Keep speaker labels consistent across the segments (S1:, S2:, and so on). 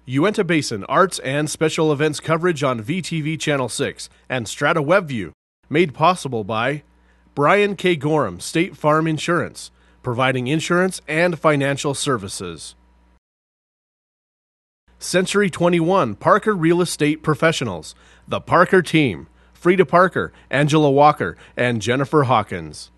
S1: Uinta Basin Arts and Special Events coverage on VTV Channel 6 and Strata WebView, made possible by Brian K. Gorham, State Farm Insurance, providing insurance and financial services. Century 21 Parker Real Estate Professionals, The Parker Team, Frida Parker, Angela Walker, and Jennifer Hawkins.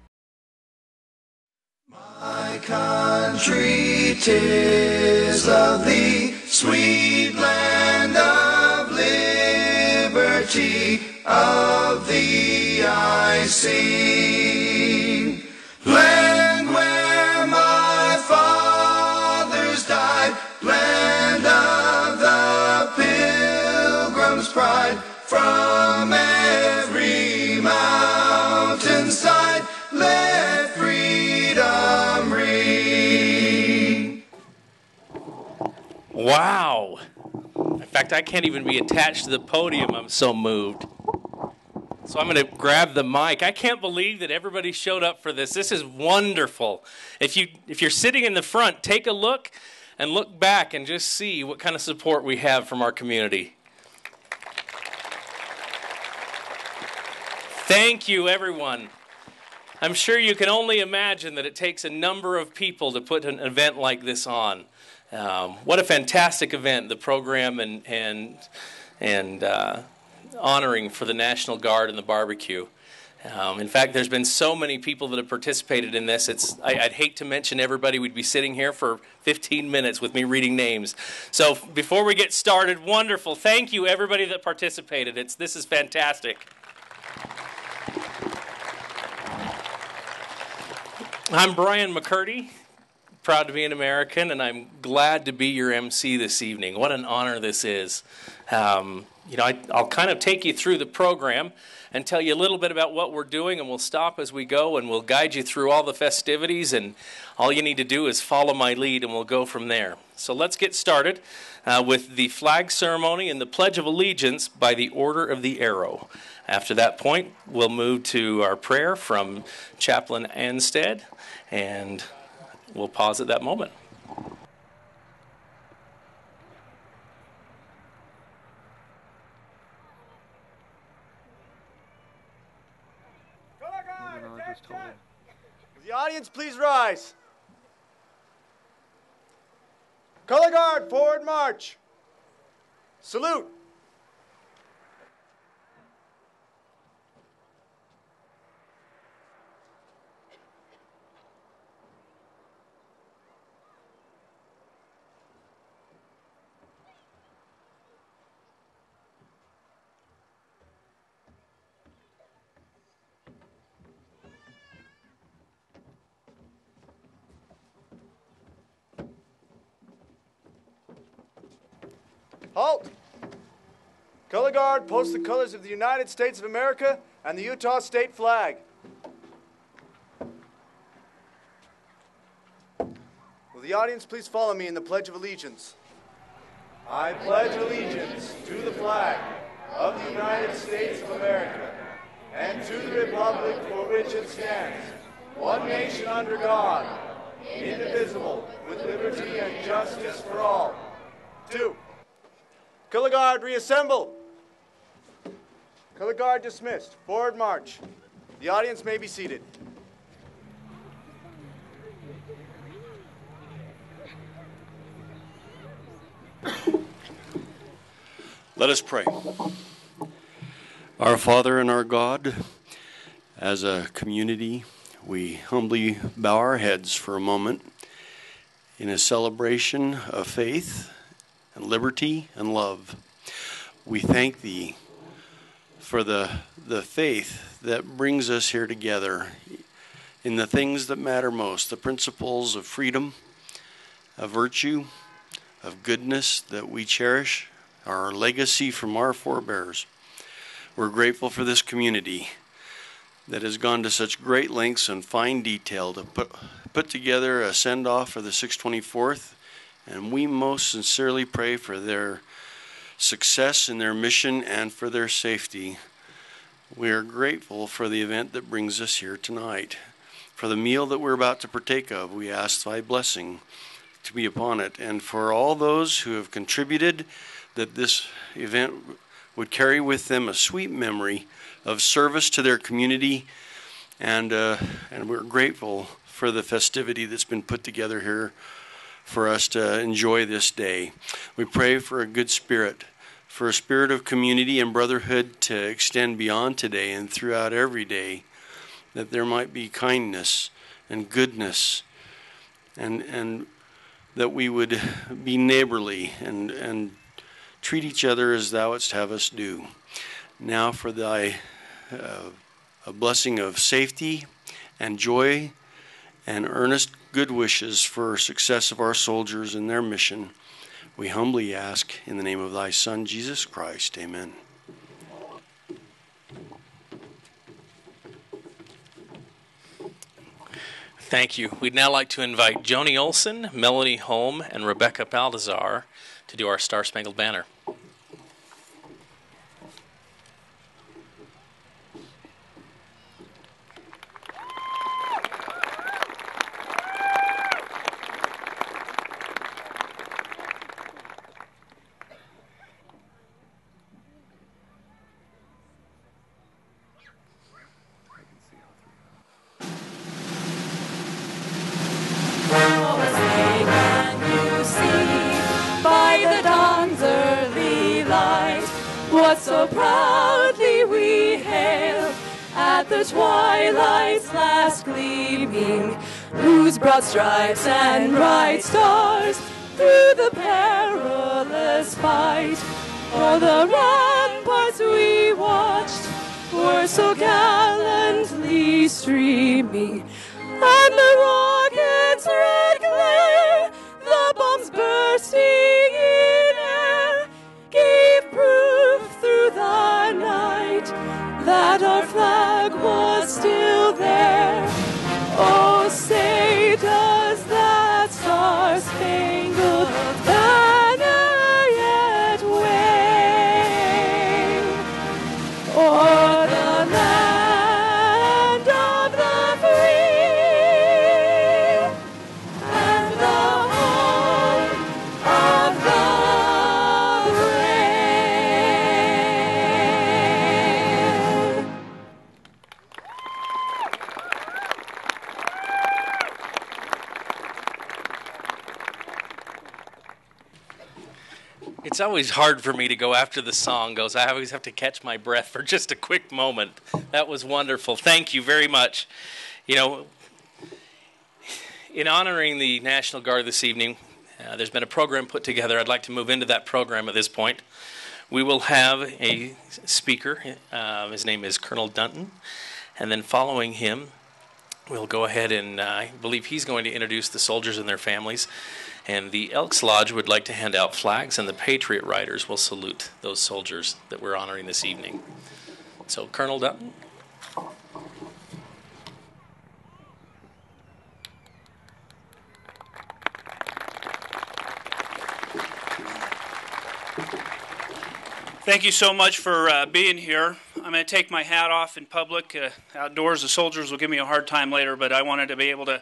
S2: My country, 'tis of thee, sweet land of liberty, of thee I sing. Land where my fathers died, land of the Pilgrim's pride, from every mountainside, let freedom ring.
S3: Wow. In fact, I can't even be attached to the podium. I'm so moved. So I'm going to grab the mic. I can't believe that everybody showed up for this. This is wonderful. If you're sitting in the front, take a look and look back and just see what kind of support we have from our community. Thank you, everyone. I'm sure you can only imagine that it takes a number of people to put an event like this on. What a fantastic event, the program and honoring for the National Guard and the barbecue. In fact, there's been so many people that have participated in this. I'd hate to mention everybody. We'd be sitting here for 15 minutes with me reading names. So before we get started, wonderful. Thank you, everybody that participated. This is fantastic. I'm Brian McCurdy, proud to be an American, and I'm glad to be your MC this evening. What an honor this is. I'll kind of take you through the program and tell you a little bit about what we're doing, and we'll stop as we go, and we'll guide you through all the festivities, and all you need to do is follow my lead, and we'll go from there. So let's get started with the flag ceremony and the Pledge of Allegiance by the Order of the Arrow. After that point, we'll move to our prayer from Chaplain Anstead, and we'll pause at that moment.
S4: Will the audience please rise? Color guard, forward march. Salute. Halt! Color guard, post the colors of the United States of America and the Utah state flag. Will the audience please follow me in the Pledge of Allegiance? I pledge allegiance to the flag of the United States of America and to the republic for which it stands, one nation under God, indivisible, with liberty and justice for all. 2. Color guard, reassemble. Color guard dismissed. Forward march. The audience may be seated.
S5: Let us pray. Our Father and our God, as a community, we humbly bow our heads for a moment in a celebration of faith and liberty and love. We thank Thee for the faith that brings us here together in the things that matter most, the principles of freedom, of virtue, of goodness that we cherish, our legacy from our forebears. We're grateful for this community that has gone to such great lengths and fine detail to put together a send-off for the 624th, and we most sincerely pray for their success in their mission and for their safety. We are grateful for the event that brings us here tonight. For the meal that we're about to partake of, we ask Thy blessing to be upon it, and for all those who have contributed, that this event would carry with them a sweet memory of service to their community, and we're grateful for the festivity that's been put together here for us to enjoy this day. We pray for a good spirit, for a spirit of community and brotherhood to extend beyond today and throughout every day, that there might be kindness and goodness, and that we would be neighborly and treat each other as thou wouldst have us do. Now for thy a blessing of safety and joy and earnest good wishes for success of our soldiers in their mission, we humbly ask in the name of thy Son, Jesus Christ. Amen.
S3: Thank you. We'd now like to invite Joni Olson, Melanie Holm, and Rebecca Baldassar to do our Star Spangled Banner.
S6: What so proudly we hail at the twilight's last gleaming, whose broad stripes and bright stars through the perilous fight o'er the ramparts we watched were so gallantly streaming, and the rockets' red glare, the bombs bursting in air, gave proof through the night that our flag was still there. Oh, say does that star-spangled banner yet wave o'er the land of the free and the home of the
S3: It's always hard for me to go after the song goes. I always have to catch my breath for just a quick moment. That was wonderful. Thank you very much. You know, in honoring the National Guard this evening, there's been a program put together. I'd like to move into that program at this point. We will have a speaker. His name is Colonel Dunton. And then following him, we'll go ahead and I believe he's going to introduce the soldiers and their families. And the Elks Lodge would like to hand out flags, and the Patriot Riders will salute those soldiers that we're honoring this evening. So, Colonel Dutton.
S7: Thank you so much for being here. I'm going to take my hat off in public. Outdoors, the soldiers will give me a hard time later, but I wanted to be able to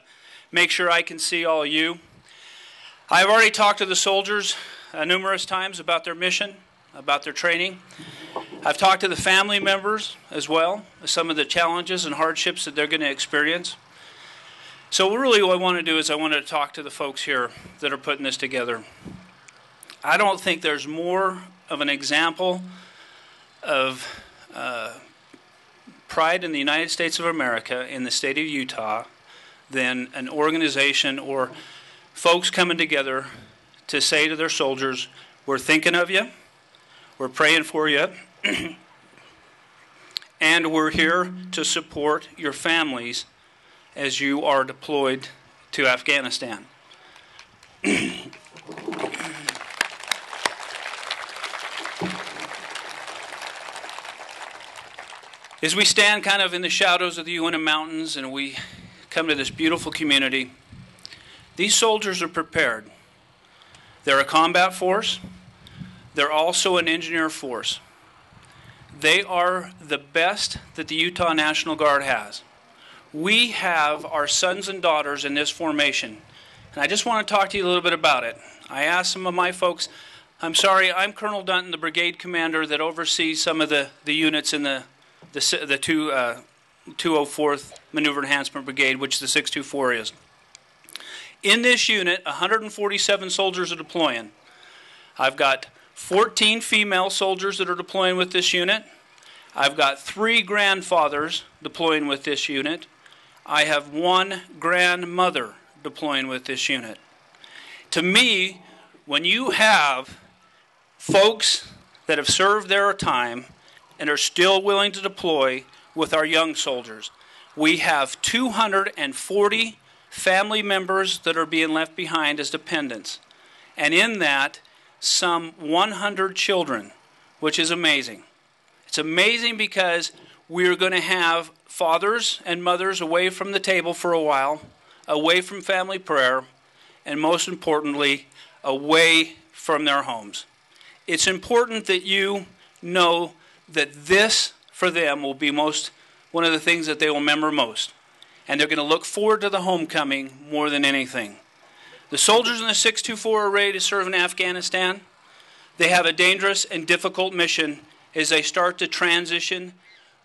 S7: make sure I can see all of you. I've already talked to the soldiers numerous times about their mission, about their training. I've talked to the family members as well, some of the challenges and hardships that they're going to experience. So really what I want to do is I want to talk to the folks here that are putting this together. I don't think there's more of an example of pride in the United States of America, in the state of Utah, than an organization or folks coming together to say to their soldiers, we're thinking of you, we're praying for you, and we're here to support your families as you are deployed to Afghanistan. As we stand kind of in the shadows of the Uinta Mountains and we come to this beautiful community, these soldiers are prepared. They're a combat force. They're also an engineer force. They are the best that the Utah National Guard has. We have our sons and daughters in this formation And I just want to talk to you a little bit about it. I asked some of my folks, I'm sorry, I'm Colonel Dunton, the brigade commander that oversees some of the units in the 204th Maneuver Enhancement Brigade, which the 624 is. In this unit, 147 soldiers are deploying. I've got 14 female soldiers that are deploying with this unit. I've got 3 grandfathers deploying with this unit. I have 1 grandmother deploying with this unit. To me, when you have folks that have served their time and are still willing to deploy with our young soldiers, we have 240 family members that are being left behind as dependents. And in that, some 100 children, which is amazing. It's amazing because we're going to have fathers and mothers away from the table for a while, away from family prayer, and most importantly, away from their homes. It's important that you know that this, for them, will be one of the things that they will remember most. And they're going to look forward to the homecoming more than anything. The soldiers in the 624 are ready to serve in Afghanistan. They have a dangerous and difficult mission as they start to transition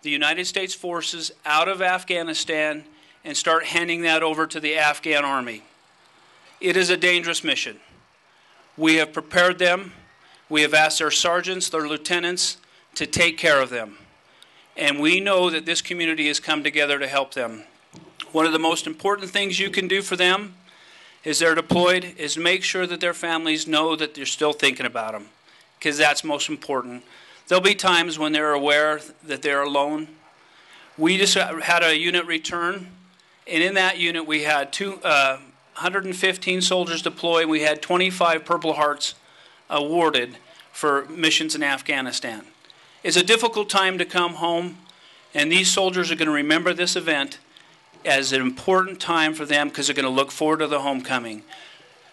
S7: the United States forces out of Afghanistan and start handing that over to the Afghan army. It is a dangerous mission. We have prepared them. We have asked their sergeants, their lieutenants, to take care of them. And we know that this community has come together to help them. One of the most important things you can do for them as they're deployed is make sure that their families know that you're still thinking about them, because that's most important. There'll be times when they're aware that they're alone. We just had a unit return, and in that unit we had 115 soldiers deployed, and we had 25 Purple Hearts awarded for missions in Afghanistan. It's a difficult time to come home, and these soldiers are going to remember this event as an important time for them because they're going to look forward to the homecoming.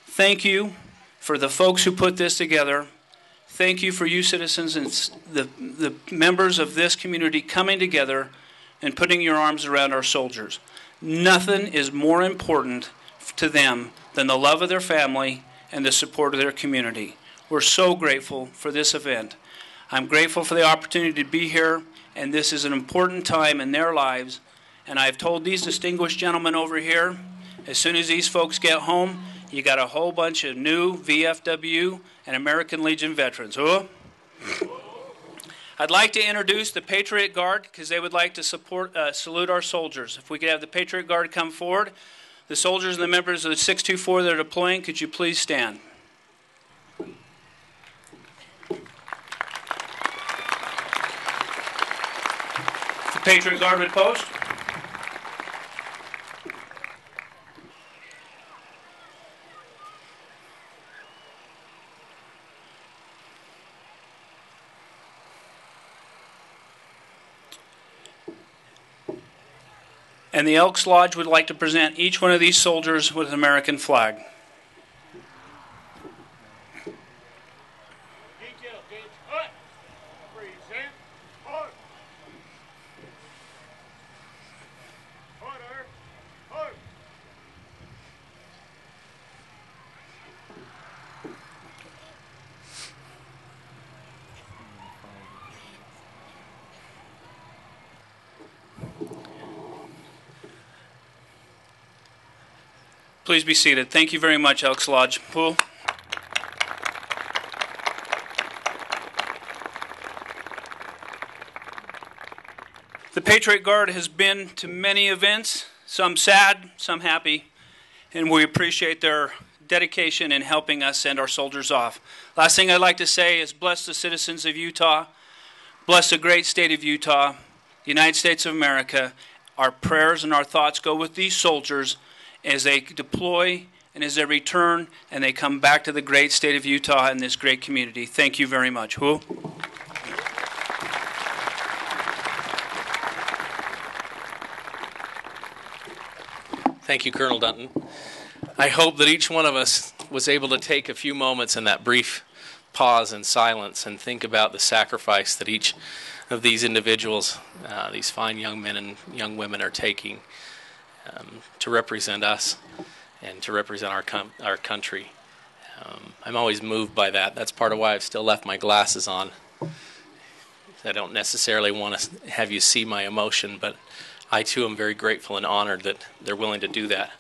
S7: Thank you for the folks who put this together. Thank you for you citizens and the members of this community coming together and putting your arms around our soldiers. Nothing is more important to them than the love of their family and the support of their community. We're so grateful for this event. I'm grateful for the opportunity to be here, and this is an important time in their lives. And I've told these distinguished gentlemen over here, as soon as these folks get home, you got a whole bunch of new VFW and American Legion veterans. Oh. I'd like to introduce the Patriot Guard because they would like to salute our soldiers. If we could have the Patriot Guard come forward. The soldiers and the members of the 624 that are deploying, could you please stand? The Patriot Guard would post. And the Elks Lodge would like to present each one of these soldiers with an American flag. Please be seated. Thank you very much, Elks Lodge. Pool. The Patriot Guard has been to many events, some sad, some happy, and we appreciate their dedication in helping us send our soldiers off. Last thing I'd like to say is bless the citizens of Utah, bless the great state of Utah, the United States of America. Our prayers and our thoughts go with these soldiers as they deploy and as they return and they come back to the great state of Utah and this great community. Thank you very much. Who?
S3: Thank you, Colonel Dunton. I hope that each one of us was able to take a few moments in that brief pause and silence and think about the sacrifice that each of these individuals, these fine young men and young women, are taking to represent us and to represent our country. I'm always moved by that. That's part of why I've still left my glasses on. I don't necessarily want to have you see my emotion, but I too am very grateful and honored that they're willing to do that.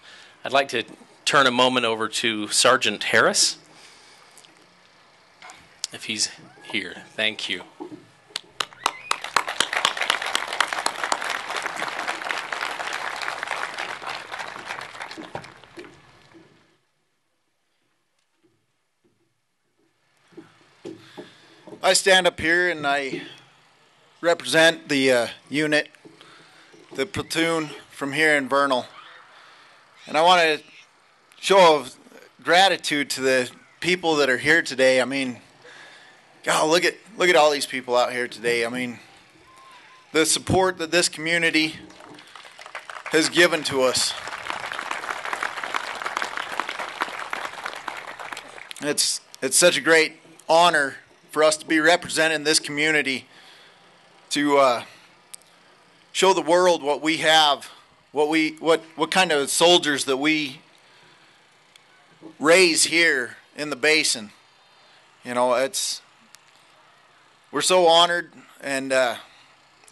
S3: I'd like to turn a moment over to Sergeant Harris, if he's here. Thank you.
S8: I stand up here and I represent the unit, the platoon from here in Vernal. And I want to show gratitude to the people that are here today. I mean, God, look at all these people out here today. I mean, the support that this community has given to us. It's such a great honor for us to be representing this community, to show the world what we have, what kind of soldiers that we raise here in the basin. You know, we're so honored, and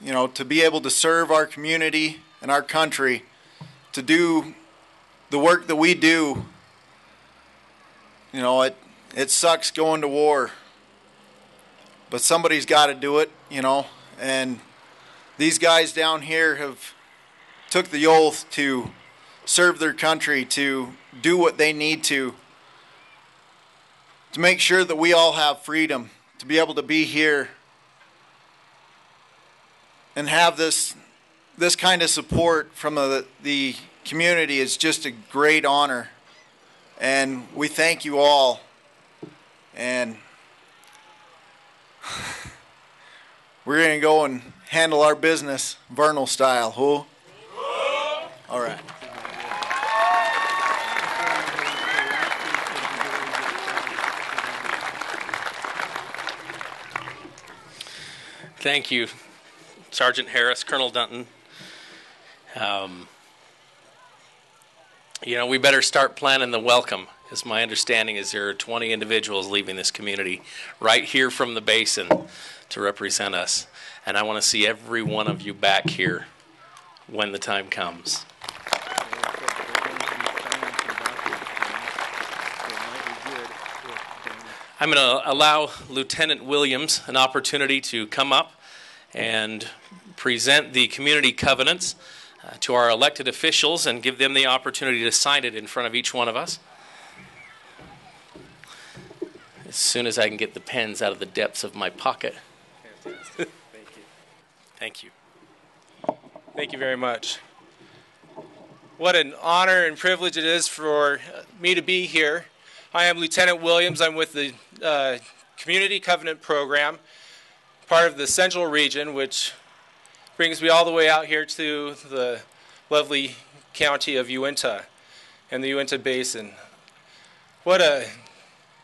S8: you know, to be able to serve our community and our country, to do the work that we do. You know, it sucks going to war, but somebody's got to do it, you know. And these guys down here have took the oath to serve their country, to do what they need to make sure that we all have freedom, to be able to be here and have this kind of support from the community is just a great honor. And we thank you all. And we're going to go and handle our business Vernal style. Who? All right.
S3: Thank you, Sergeant Harris, Colonel Dunton. You know, we better start planning the welcome, as my understanding is there are 20 individuals leaving this community right here from the basin to represent us. And I want to see every one of you back here when the time comes. I'm going to allow Lieutenant Williams an opportunity to come up and present the community covenants to our elected officials and give them the opportunity to sign it in front of each one of us. As soon as I can get the pens out of the depths of my pocket.
S9: Fantastic. Thank you.
S3: Thank you.
S9: Thank you very much. What an honor and privilege it is for me to be here. I am Lieutenant Williams. I'm with the Community Covenant Program, part of the Central Region, which brings me all the way out here to the lovely county of Uinta and the Uinta Basin. What a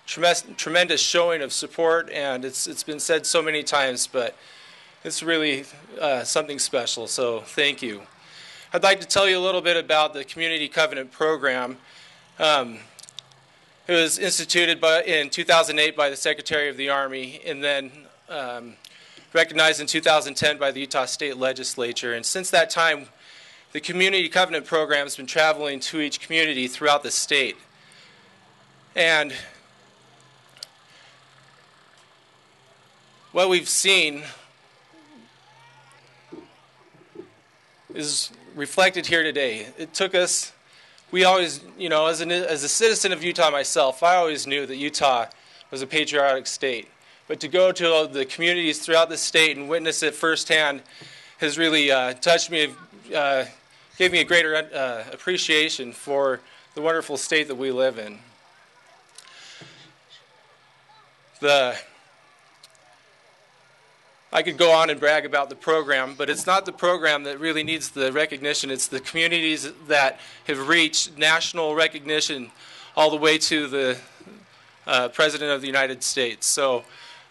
S9: tremendous showing of support, and it's been said so many times, but it's really something special, so thank you. I'd like to tell you a little bit about the Community Covenant Program. It was instituted in 2008 by the Secretary of the Army, and then recognized in 2010 by the Utah State Legislature. And since that time, the Community Covenant Program has been traveling to each community throughout the state. And what we've seen is reflected here today. It took us, we always, you know, as a citizen of Utah myself, I always knew that Utah was a patriotic state. But to go to the communities throughout the state and witness it firsthand has really touched me, gave me a greater appreciation for the wonderful state that we live in. I could go on and brag about the program, but it's not the program that really needs the recognition. It's the communities that have reached national recognition all the way to the President of the United States. So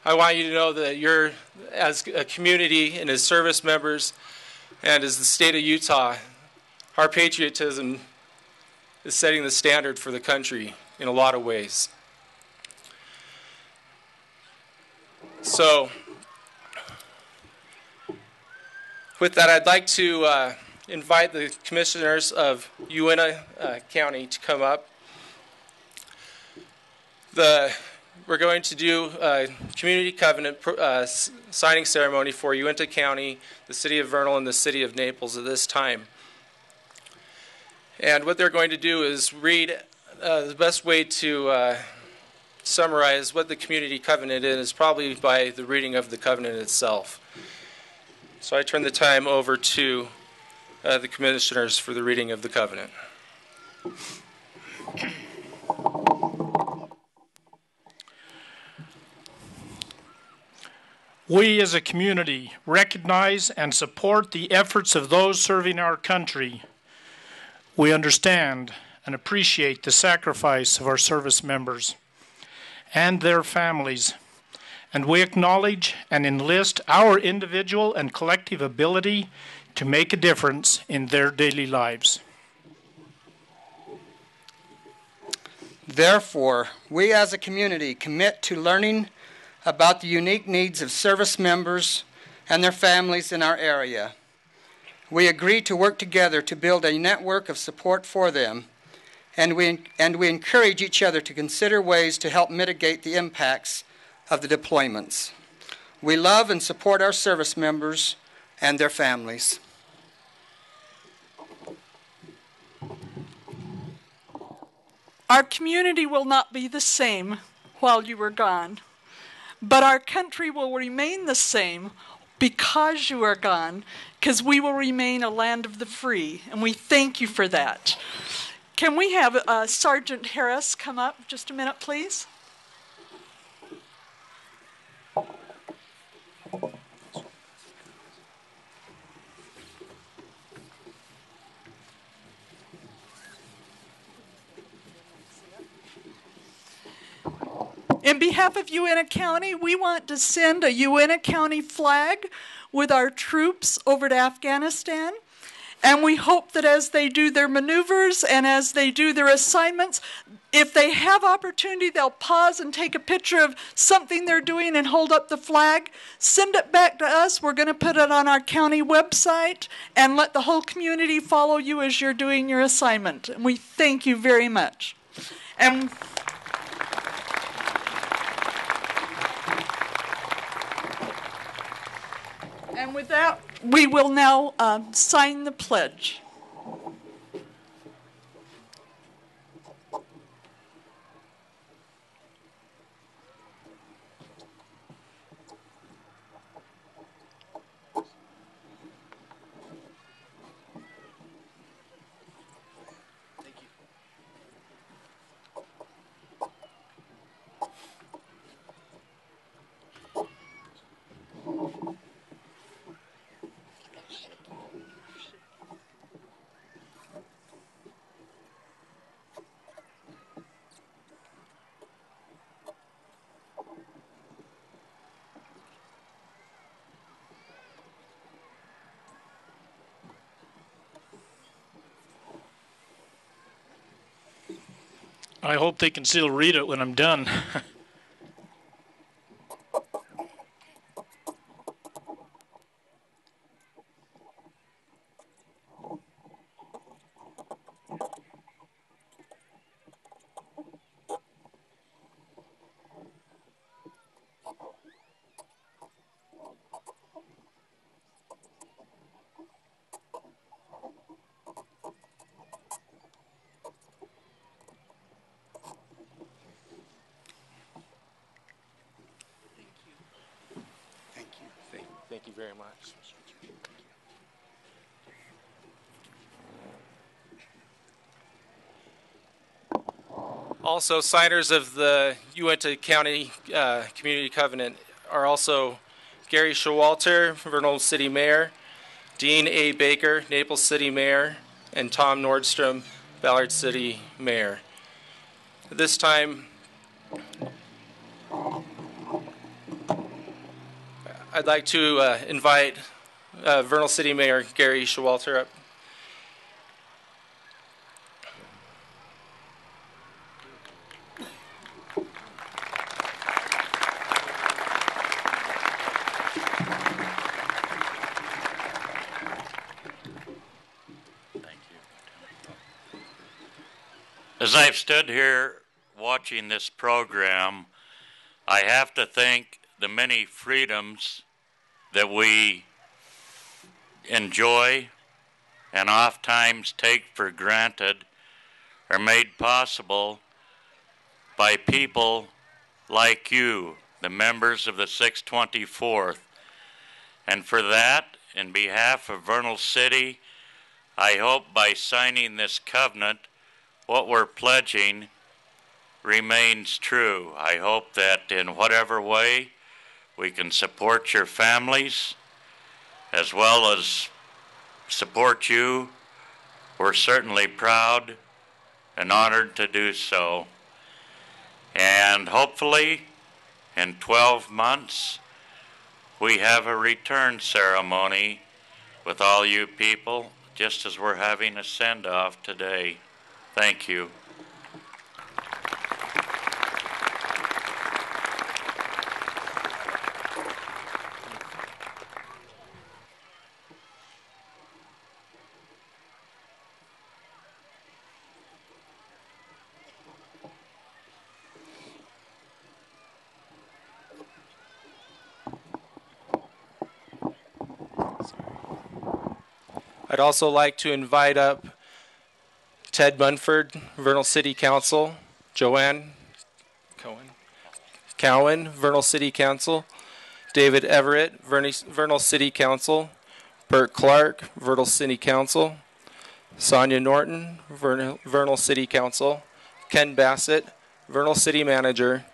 S9: I want you to know that you're, as a community and as service members and as the state of Utah, our patriotism is setting the standard for the country in a lot of ways. So, with that, I'd like to invite the commissioners of Uintah County to come up. We're going to do a community covenant signing ceremony for Uintah County, the city of Vernal, and the city of Naples at this time. And what they're going to do is read the best way to summarize what the community covenant is probably by the reading of the covenant itself. So I turn the time over to the commissioners for the reading of the covenant.
S10: We as a community recognize and support the efforts of those serving our country. We understand and appreciate the sacrifice of our service members and their families, and we acknowledge and enlist our individual and collective ability to make a difference in their daily lives.
S11: Therefore, we as a community commit to learning about the unique needs of service members and their families in our area. We agree to work together to build a network of support for them, and we encourage each other to consider ways to help mitigate the impacts of the deployments. We love and support our service members and their families.
S12: Our community will not be the same while you are gone, but our country will remain the same because you are gone, because we will remain a land of the free, and we thank you for that. Can we have Sergeant Harris come up just a minute, please? In behalf of Uintah County, we want to send a Uintah County flag with our troops over to Afghanistan. And we hope that as they do their maneuvers and as they do their assignments, if they have opportunity, they'll pause and take a picture of something they're doing and hold up the flag. Send it back to us. We're going to put it on our county website and let the whole community follow you as you're doing your assignment. And we thank you very much. And with that, we will now sign the pledge.
S10: I hope they can still read it when I'm done.
S9: Thank you very much. Also, signers of the Uintah County Community Covenant are also Gary Showalter, Vernal City Mayor, Dean A. Baker, Naples City Mayor, and Tom Nordstrom, Ballard City Mayor. At this time, I'd like to invite Vernal City Mayor Gary Showalter up.
S13: As I've stood here watching this program, I have to think the many freedoms that we enjoy and oftentimes take for granted are made possible by people like you, the members of the 624th. And for that, in behalf of Vernal City, I hope by signing this covenant, what we're pledging remains true. I hope that in whatever way we can support your families as well as support you. We're certainly proud and honored to do so. And hopefully in 12 months we have a return ceremony with all you people, just as we're having a send-off today. Thank you.
S9: I'd also like to invite up Ted Munford, Vernal City Council, Joanne Cowan, Vernal City Council, David Everett, Vernal City Council, Bert Clark, Vernal City Council, Sonia Norton, Vernal City Council, Ken Bassett, Vernal City Manager,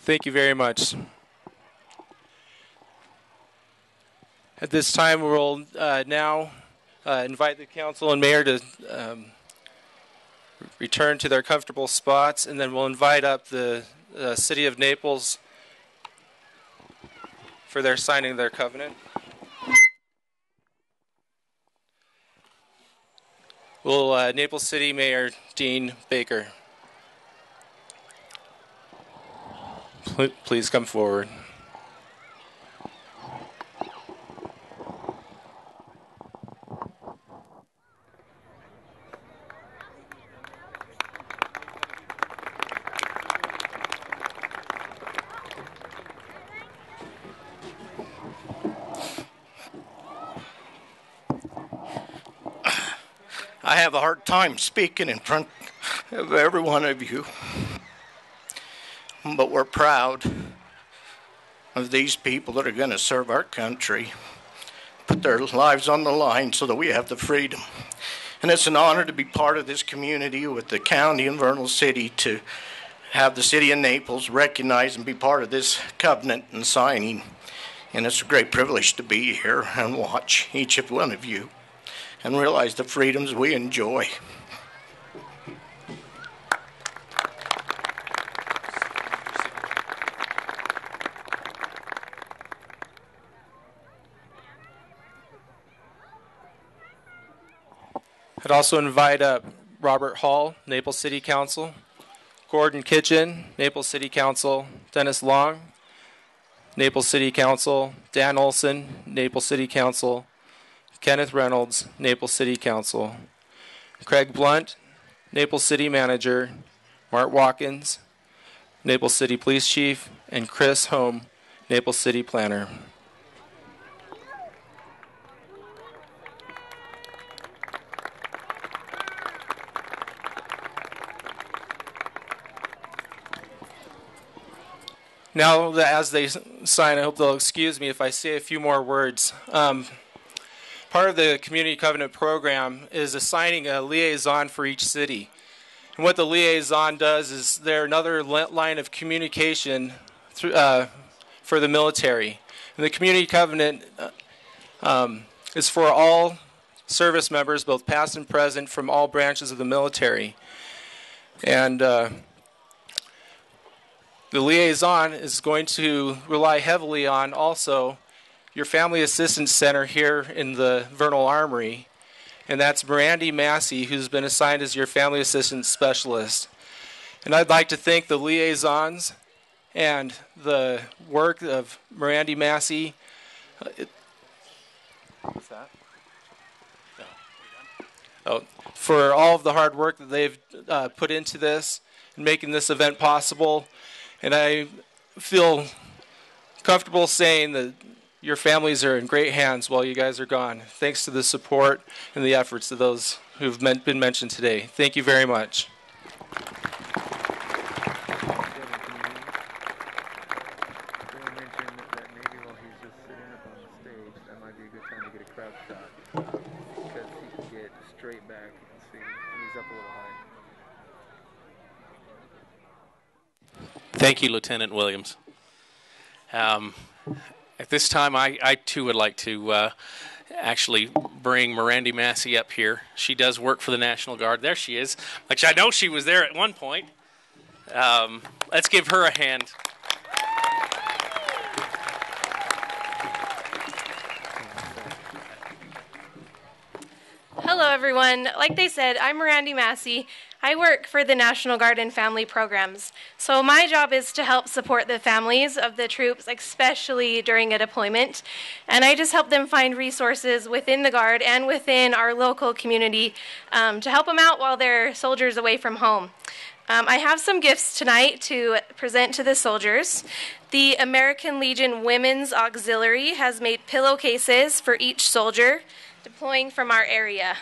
S9: Thank you very much. At this time, we'll now invite the council and mayor to return to their comfortable spots, and then we'll invite up the city of Naples for their signing of their covenant. Will Naples City Mayor Dean Baker please come forward.
S14: I have a hard time speaking in front of every one of you, but we're proud of these people that are going to serve our country, put their lives on the line so that we have the freedom. And it's an honor to be part of this community with the county and Vernal City, to have the city of Naples recognize and be part of this covenant and signing. And it's a great privilege to be here and watch each of one of you and realize the freedoms we enjoy.
S9: I'd also invite up Robert Hall, Naples City Council, Gordon Kitchen, Naples City Council, Dennis Long, Naples City Council, Dan Olson, Naples City Council, Kenneth Reynolds, Naples City Council, Craig Blunt, Naples City Manager, Mart Watkins, Naples City Police Chief, and Chris Holm, Naples City Planner. Now, as they sign, I hope they'll excuse me if I say a few more words. Part of the Community Covenant program is assigning a liaison for each city. And what the liaison does is they're another line of communication through, for the military. And the Community Covenant is for all service members, both past and present, from all branches of the military. And the liaison is going to rely heavily on also your Family Assistance Center here in the Vernal Armory, and that's Mirandy Massey, who's been assigned as your Family Assistance Specialist. And I'd like to thank the liaisons and the work of Mirandy Massey. What's that? No. For all of the hard work that they've put into this and making this event possible. And I feel comfortable saying that your families are in great hands while you guys are gone, thanks to the support and the efforts of those who've been mentioned today. Thank you very much. Thank you, Lieutenant Williams. At this time, I too would like to actually bring Mirandy Massey up here. She does work for the National Guard. There she is. Actually, I know she was there at one point. Let's give her a hand.
S15: Hello, everyone. Like they said, I'm Mirandy Massey. I work for the National Guard and Family Programs. So my job is to help support the families of the troops, especially during a deployment. And I just help them find resources within the Guard and within our local community to help them out while they're soldiers away from home. I have some gifts tonight to present to the soldiers. The American Legion Women's Auxiliary has made pillowcases for each soldier deploying from our area.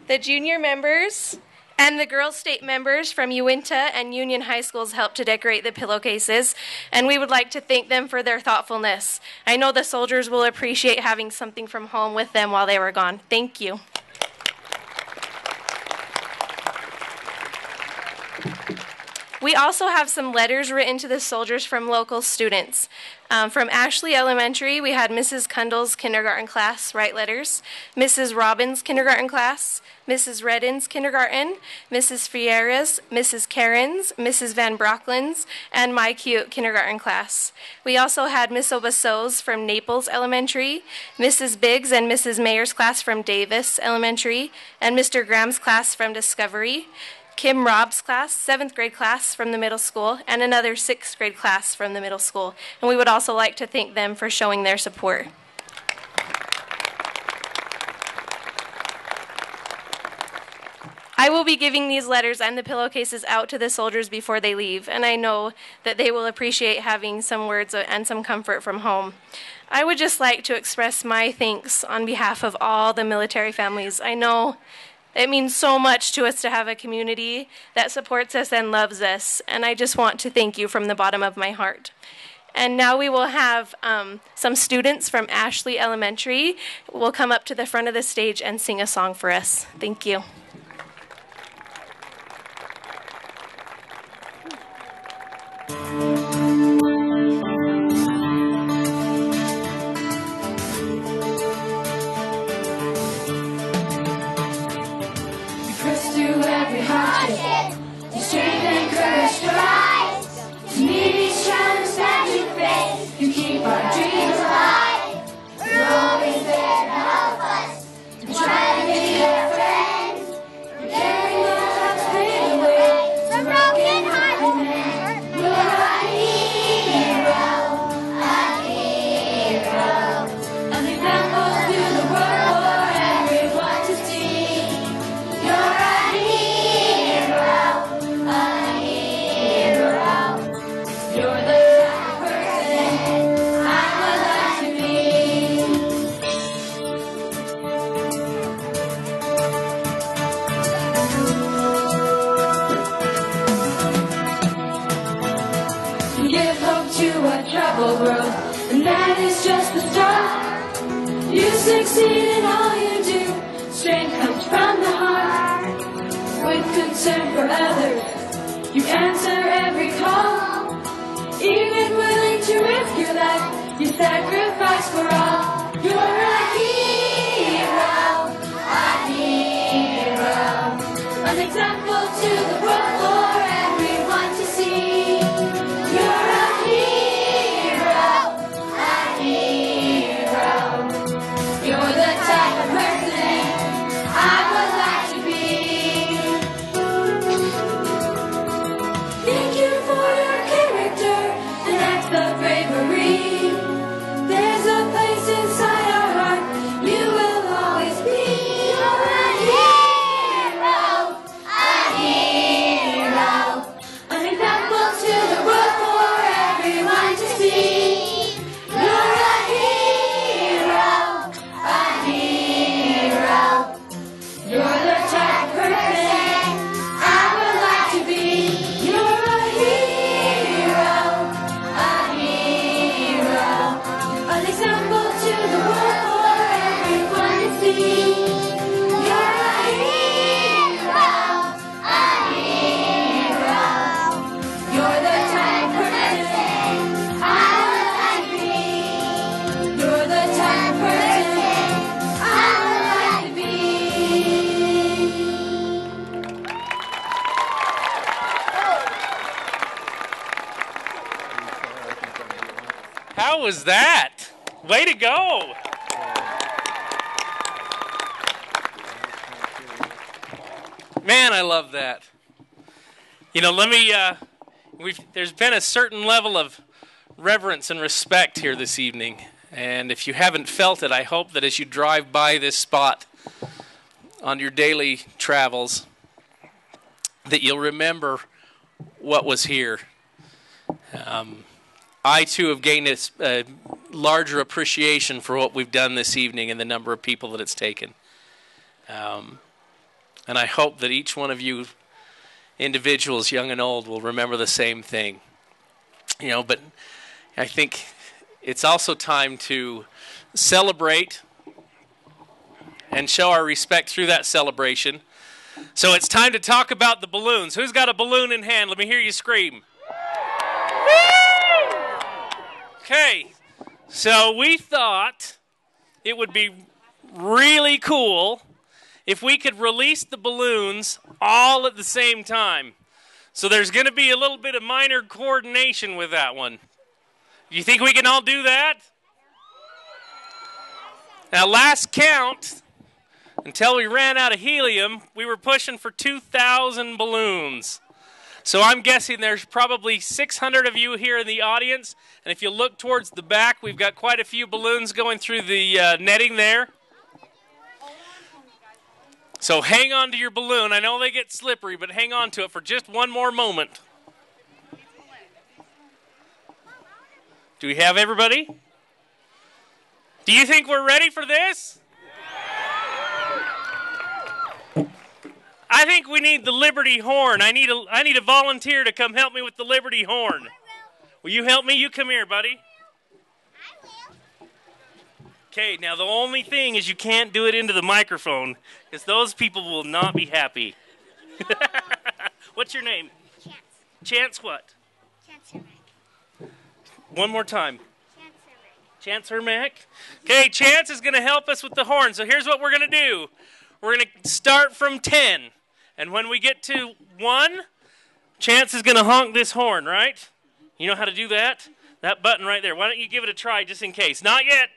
S15: The junior members and the Girls State members from Uinta and Union High Schools helped to decorate the pillowcases, and we would like to thank them for their thoughtfulness. I know the soldiers will appreciate having something from home with them while they were gone. Thank you. We also have some letters written to the soldiers from local students. From Ashley Elementary, we had Mrs. Kundle's kindergarten class write letters, Mrs. Robbins' kindergarten class, Mrs. Redden's kindergarten, Mrs. Fierra's, Mrs. Karen's, Mrs. Van Brocklin's, and my cute kindergarten class. We also had Miss Obaso's from Naples Elementary, Mrs. Biggs and Mrs. Mayer's class from Davis Elementary, and Mr. Graham's class from Discovery, Kim Robb's class, 7th grade class from the middle school, and another 6th grade class from the middle school. And we would also like to thank them for showing their support. I will be giving these letters and the pillowcases out to the soldiers before they leave, and I know that they will appreciate having some words and some comfort from home. I would just like to express my thanks on behalf of all the military families. I know it means so much to us to have a community that supports us and loves us, and I just want to thank you from the bottom of my heart. And now we will have some students from Ashley Elementary will come up to the front of the stage and sing a song for us. Thank you.
S6: You're always there to help us, to try to be your friends. trouble grows, and that is just the start. You succeed in all you do. Strength comes from the heart. With concern for others, you answer every call. Even willing to risk your life, you sacrifice for all. You're a hero, an example to the world for everyone to see. You're a hero, you're the type of person I would like to be. Thank you for your character and acts of bravery. There's a place inside our heart you will always be. You're a hero, an example to the world for everyone to see. You're a hero, you're the type of person I would like to be. You're a hero, an example to the world for everyone to see. You're a hero, you're the type of person I would like to be. You're the type of person I would like to be.
S3: How was that? Way to go! Man, I love that. You know, there's been a certain level of reverence and respect here this evening. And if you haven't felt it, I hope that as you drive by this spot on your daily travels, that you'll remember what was here. I, too, have gained a larger appreciation for what we've done this evening and the number of people that it's taken. And I hope that each one of you individuals, young and old, will remember the same thing. You know, but I think it's also time to celebrate and show our respect through that celebration. So it's time to talk about the balloons. Who's got a balloon in hand? Let me hear you scream. Okay, so we thought it would be really cool if we could release the balloons all at the same time. So there's going to be a little bit of minor coordination with that one. You think we can all do that? Now, last count, until we ran out of helium, we were pushing for 2,000 balloons. So I'm guessing there's probably 600 of you here in the audience. And if you look towards the back, we've got quite a few balloons going through the netting there. So hang on to your balloon. I know they get slippery, but hang on to it for just one more moment. Do we have everybody? Do you think we're ready for this? I think we need the Liberty Horn. I need a volunteer to come help me with the Liberty Horn. Will you help me? You come here, buddy. Okay, now the only thing is you can't do it into the microphone because those people will not be happy. What's your name?
S16: Chance.
S3: Chance what?
S16: Chance Hermack.
S3: One more time.
S16: Chance Hermack.
S3: Chance Hermack? Okay, Chance is going to help us with the horn. So here's what we're going to do. We're going to start from 10. And when we get to 1, Chance is going to honk this horn, right? You know how to do that? That button right there. Why don't you give it a try just in case? Not yet.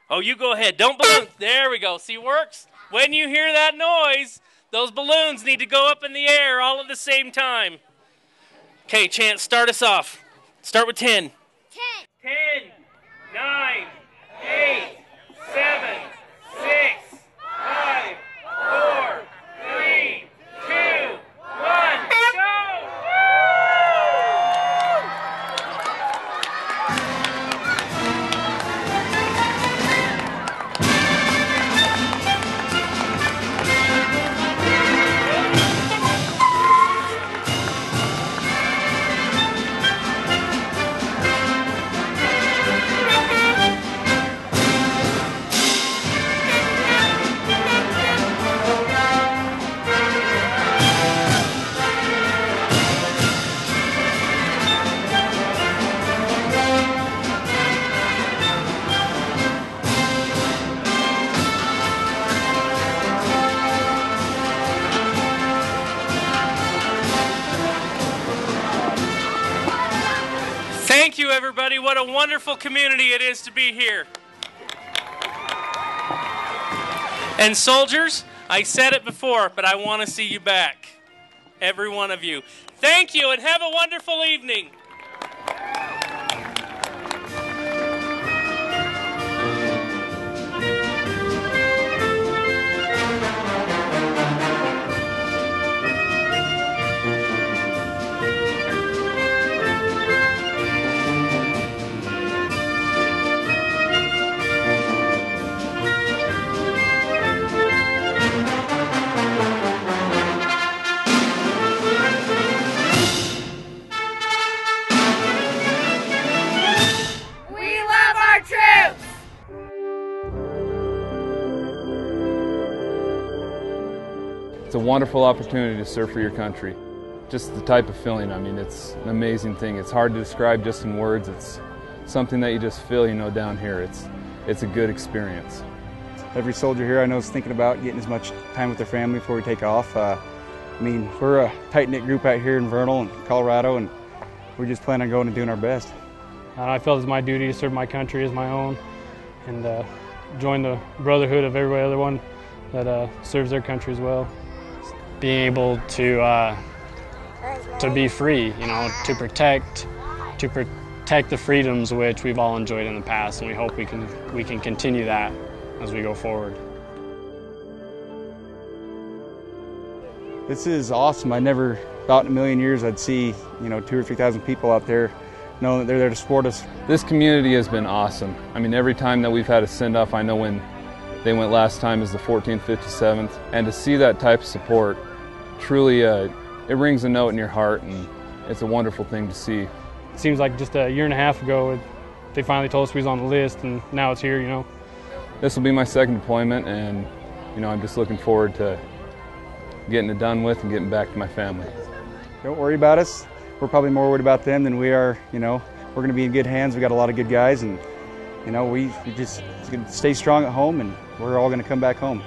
S3: Oh, you go ahead. Don't balloon. There we go. See, it works? When you hear that noise, those balloons need to go up in the air all at the same time. Okay, Chance, start us off. Start with 10. 10, 9, 8, 7, 6, 5, 4, 3, 2, 1, go! Thank you, everybody. What a wonderful community it is to be here. And soldiers, I said it before, but I want to see you back. Every one of you. Thank you, and have a wonderful evening.
S17: It's a wonderful opportunity to serve for your country. Just the type of feeling, I mean, it's an amazing thing. It's hard to describe just in words. It's something that you just feel, you know, down here. It's a good experience.
S18: Every soldier here I know is thinking about getting as much time with their family before we take off. I mean, we're a tight-knit group out here in Vernal and Colorado, and we just plan on going and doing our best.
S19: I felt it's my duty to serve my country as my own and join the brotherhood of every other one that serves their country as well.
S20: Being able to be free, you know, to protect the freedoms which we've all enjoyed in the past, and we hope we can continue that as we go forward.
S18: This is awesome. I never thought in a million years I'd see, you know, 2,000 or 3,000 people out there knowing that they're there to support us.
S17: This community has been awesome. I mean, every time that we've had a send-off, I know when they went last time is the 14th, 57th, and to see that type of support, truly it rings a note in your heart, and it's a wonderful thing to see.
S19: It seems like just a year and a half ago they finally told us we was on the list, and now it's here, you know.
S17: This will be my second deployment, and you know, I'm just looking forward to getting it done with and getting back to my family.
S18: Don't worry about us. We're probably more worried about them than we are, you know. We're going to be in good hands. We got a lot of good guys, and you know, we just stay strong at home, and we're all going to come back home.